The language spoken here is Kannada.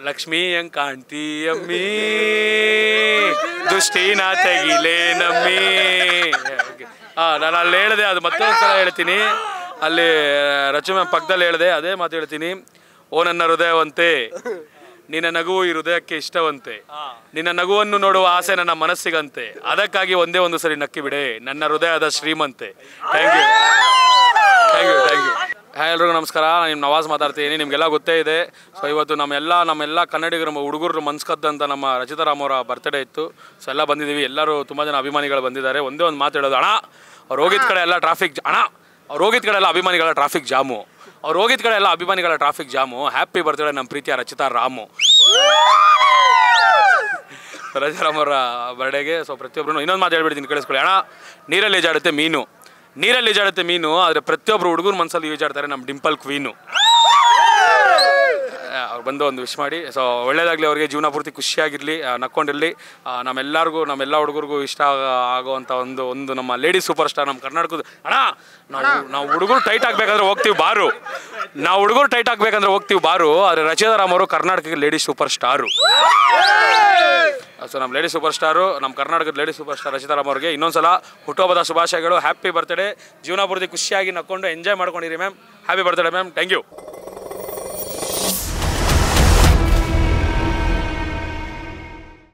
ಲಕ್ಷ್ಮೀ ಹಂಗ್ ಕಾಣ್ತಿ ಅಮ್ಮಿ ದೃಷ್ಟಿನ ತೆಗಿಲೇ ನಮ್ಮಿ. ನಾನು ಅಲ್ಲಿ ಹೇಳಿದೆ, ಅದು ಮತ್ತೊಂದು ಸಲ ಹೇಳ್ತೀನಿ. ಅಲ್ಲಿ ರಚು ಮ್ಯಾಮ್ ಪಕ್ಕದಲ್ಲಿ ಹೇಳಿದೆ, ಅದೇ ಮಾತು ಹೇಳ್ತೀನಿ. ಓ ನನ್ನ ಹೃದಯವಂತೆ, ನಿನ್ನ ನಗುವು ಈ ಹೃದಯಕ್ಕೆ ಇಷ್ಟವಂತೆ, ನಿನ್ನ ನಗುವನ್ನು ನೋಡುವ ಆಸೆ ನನ್ನ ಮನಸ್ಸಿಗಂತೆ, ಅದಕ್ಕಾಗಿ ಒಂದೇ ಒಂದು ಸರಿ ನಕ್ಕಿ ಬಿಡೆ ನನ್ನ ಹೃದಯದ ಶ್ರೀಮಂತೆ. Thank you thank you thank you. ಎಲ್ರಿಗೂ ನಮಸ್ಕಾರ. ನಾನು ನಿಮ್ಮ ನವಾಜ್ ಮಾತಾಡ್ತೀನಿ. ನಿಮಗೆಲ್ಲ ಗೊತ್ತೇ ಇದೆ. ಸೊ ಇವತ್ತು ನಮ್ಮೆಲ್ಲ ಕನ್ನಡಿಗರ ಹುಡುಗರು ಮನ್ಸ್ಕದ್ದಂಥ ನಮ್ಮ ರಚಿತಾರಾಮ್ ಅವರ ಬರ್ತ್ಡೇ ಇತ್ತು. ಸೊ ಎಲ್ಲ ಬಂದಿದ್ದೀವಿ. ಎಲ್ಲರೂ ತುಂಬ ಜನ ಅಭಿಮಾನಿಗಳು ಬಂದಿದ್ದಾರೆ. ಒಂದೇ ಒಂದು ಮಾತು ಹೇಳೋದು, ಅಣ್ಣ ಅವ್ರು ಹೋಗಿದ್ದ ಕಡೆ ಎಲ್ಲ ಟ್ರಾಫಿಕ್, ಅಣ್ಣ ಅವ್ರು ಹೋಗಿದ್ದ ಕಡೆ ಎಲ್ಲ ಅಭಿಮಾನಿಗಳ ಟ್ರಾಫಿಕ್ ಜಾಮು, ಅವ್ರು ಹೋಗಿದ್ದ ಕಡೆ ಎಲ್ಲ ಅಭಿಮಾನಿಗಳ ಟ್ರಾಫಿಕ್ ಜಾಮು. ಹ್ಯಾಪಿ ಬರ್ತ್ಡೇ ನಮ್ಮ ಪ್ರೀತಿಯ ರಚಿತಾರಾಮು. ರಚಿತಾರಾಮ್ ಅವರ ಬರ್ಡೇಗೆ ಸೊ ಪ್ರತಿಯೊಬ್ಬರು ಇನ್ನೊಂದು ಮಾತು ಹೇಳ್ಬಿಡ್ತೀನಿ, ಕೇಳಿಸ್ಕೊಳ್ಳಿ. ಅಣ್ಣ ನೀರಲ್ಲಿ ಈಜಾಡುತ್ತೆ ಮೀನು, ನೀರಲ್ಲಿ ಈಜಾಡುತ್ತೆ ಮೀನು, ಆದರೆ ಪ್ರತಿಯೊಬ್ಬರು ಹುಡುಗರ ಮನಸ್ಸಲ್ಲಿ ಈಜಾಡ್ತಾರೆ ನಮ್ಮ ಡಿಂಪಲ್ ಕ್ವೀನು. ಅವ್ರು ಬಂದು ಒಂದು ವಿಶ್ ಮಾಡಿ. ಸೊ ಒಳ್ಳೇದಾಗಲಿ, ಅವ್ರಿಗೆ ಜೀವನ ಪೂರ್ತಿ ಖುಷಿಯಾಗಿರಲಿ, ನಕ್ಕೊಂಡಿರಲಿ. ನಮ್ಮೆಲ್ಲ ಹುಡುಗರಿಗೂ ಇಷ್ಟ ಆಗುವಂಥ ಒಂದು ನಮ್ಮ ಲೇಡಿ ಸೂಪರ್ ಸ್ಟಾರ್ ನಮ್ಮ ಕರ್ನಾಟಕದ. ಅಣ್ಣ ನಾವು ಹುಡುಗರು ಟೈಟ್ ಆಗಬೇಕಂದ್ರೆ ಹೋಗ್ತೀವಿ ಬಾರು, ನಾವು ಹುಡುಗರು ಟೈಟ್ ಆಗಬೇಕಂದ್ರೆ ಹೋಗ್ತೀವಿ ಬಾರು, ಆದರೆ ರಚಿತಾರಾಮ್ ಅವರು ಕರ್ನಾಟಕಕ್ಕೆ ಲೇಡಿ ಸೂಪರ್ ಸ್ಟಾರು. ಸೊ ನಮ್ಮ ಲೇಡಿ ಸೂಪರ್ ಸ್ಟಾರು, ನಮ್ಮ ಕರ್ನಾಟಕದ ಲೇಡಿ ಸೂಪರ್ ಸ್ಟಾರ್ ರಚಿತಾರಾಮ್ ಅವ್ರಿಗೆ ಇನ್ನೊಂದ್ಸಲ ಹುಟ್ಟುಹಬ್ಬದ ಶುಭಾಶಯಗಳು. Happy birthday. ಜೀವನ ಪೂರ್ತಿ ಖುಷಿಯಾಗಿ ನಕ್ಕೊಂಡು ಎಂಜಾಯ್ ಮಾಡ್ಕೊಂಡಿರಿ ma'am. Happy birthday ma'am. Thank you.